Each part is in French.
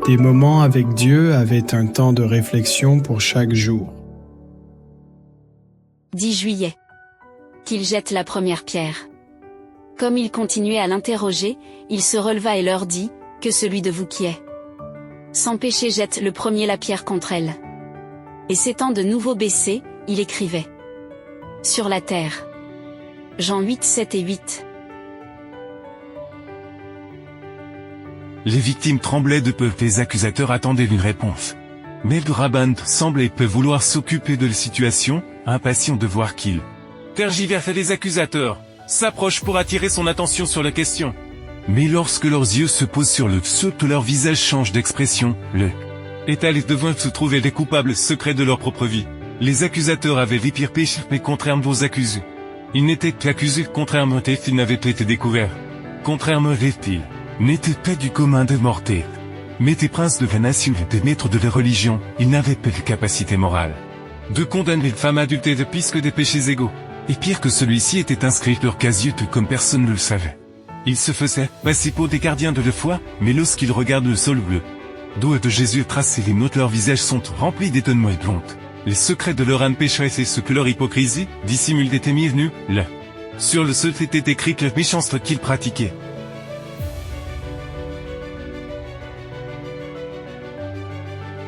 Des moments avec Dieu avaient un temps de réflexion pour chaque jour. 10 juillet. Qu'il jette la première pierre. Comme il continuait à l'interroger, il se releva et leur dit, « Que celui de vous qui est sans péché jette le premier la pierre contre elle. » Et s'étant de nouveau baissé, il écrivait. Sur la terre. Jean 8, 7 et 8. Les victimes tremblaient de peur, les accusateurs attendaient une réponse. Mais le rabbin semblait peu vouloir s'occuper de la situation, impatient de voir qu'il tergiversait. Les accusateurs s'approchent pour attirer son attention sur la question. Mais lorsque leurs yeux se posent sur le ceux que leur visage change d'expression, le étal devint se trouver les coupables secrets de leur propre vie. Les accusateurs avaient les pires péchés, mais contrairement aux accusés. Ils n'étaient pas accusés, contrairement à ils n'avaient pas été découverts. Contrairement à ils n'étaient pas du commun des mortels. Mais des princes de la nation et des maîtres de la religion, ils n'avaient pas de capacité morale de condamner une femme adultère puisque des péchés égaux. Et pire que celui-ci était inscrit leur casier comme personne ne le savait. Ils se faisaient passer pour des gardiens de la foi, mais lorsqu'ils regardent le sol bleu d'eau de Jésus tracé, les mots de leur visage sont remplis d'étonnement et de honte. Les secrets de leur âme pécheresse et ce que leur hypocrisie dissimule étaient mis nus, là. Sur le sol était écrit la méchanceté qu'ils pratiquaient.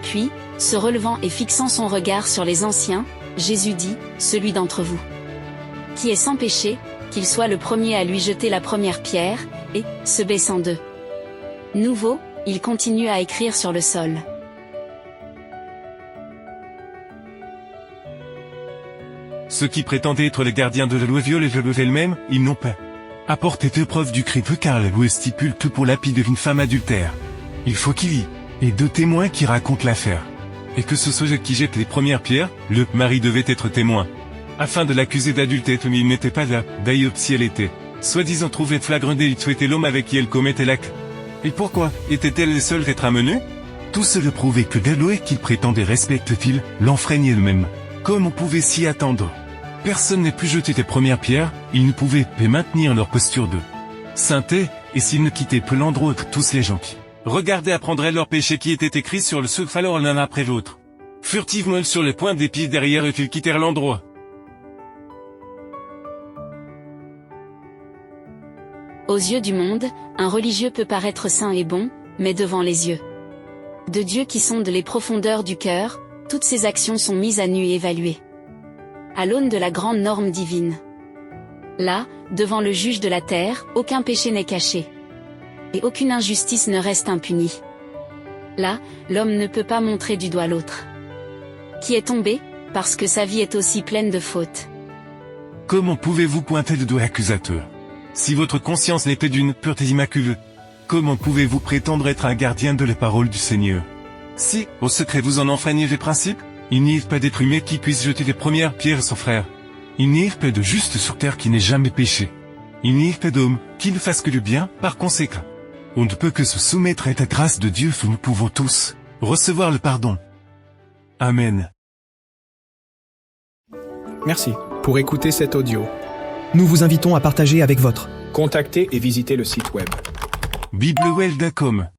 Puis, se relevant et fixant son regard sur les anciens, Jésus dit, « Celui d'entre vous qui est sans péché, qu'il soit le premier à lui jeter la première pierre, et, se baissant de nouveau, il continue à écrire sur le sol. » Ceux qui prétendaient être les gardiens de la loi violent la loi elle-même, ils n'ont pas apporté de preuve du crime car la loi stipule que pour lapider une femme adultère, il faut qu'il y ait 2 témoins qui racontent l'affaire. Et que ce soit qui jette les premières pierres, le mari devait être témoin. Afin de l'accuser d'adultère, mais il n'était pas là, d'ailleurs si elle était, soi-disant trouvée flagrant délit, était l'homme avec qui elle commettait l'acte. Et pourquoi était-elle le seul à être amenée? Tout cela prouvait que la loi qu'il prétendait respecte-t-il, l'enfreignait eux-mêmes. Comme on pouvait s'y attendre. Personne n'est pu jeter les premières pierres, ils ne pouvaient pas maintenir leur posture de sainteté, et s'ils ne quittaient peu l'endroit que tous les gens qui regardaient apprendraient leurs péchés qui étaient écrits sur le seul alors l'un après l'autre. Furtivement sur les pointes des pieds derrière eux ils quittèrent l'endroit. Aux yeux du monde, un religieux peut paraître saint et bon, mais devant les yeux de Dieu qui sonde les profondeurs du cœur, toutes ses actions sont mises à nu et évaluées à l'aune de la grande norme divine. Là, devant le juge de la terre, aucun péché n'est caché. Et aucune injustice ne reste impunie. Là, l'homme ne peut pas montrer du doigt l'autre qui est tombé, parce que sa vie est aussi pleine de fautes. Comment pouvez-vous pointer le doigt accusateur? Si votre conscience n'est pas d'une pureté immaculée, comment pouvez-vous prétendre être un gardien de la parole du Seigneur? Si, au secret vous en enfreignez les principes, il n'y a pas d'être humain qui puisse jeter les premières pierres à son frère. Il n'y a pas de juste sur terre qui n'ait jamais péché. Il n'y a pas d'homme qui ne fasse que le bien, par conséquent. On ne peut que se soumettre à la grâce de Dieu, nous pouvons tous recevoir le pardon. Amen. Merci pour écouter cet audio. Nous vous invitons à partager avec votre. Contactez et visitez le site web. biblewell.com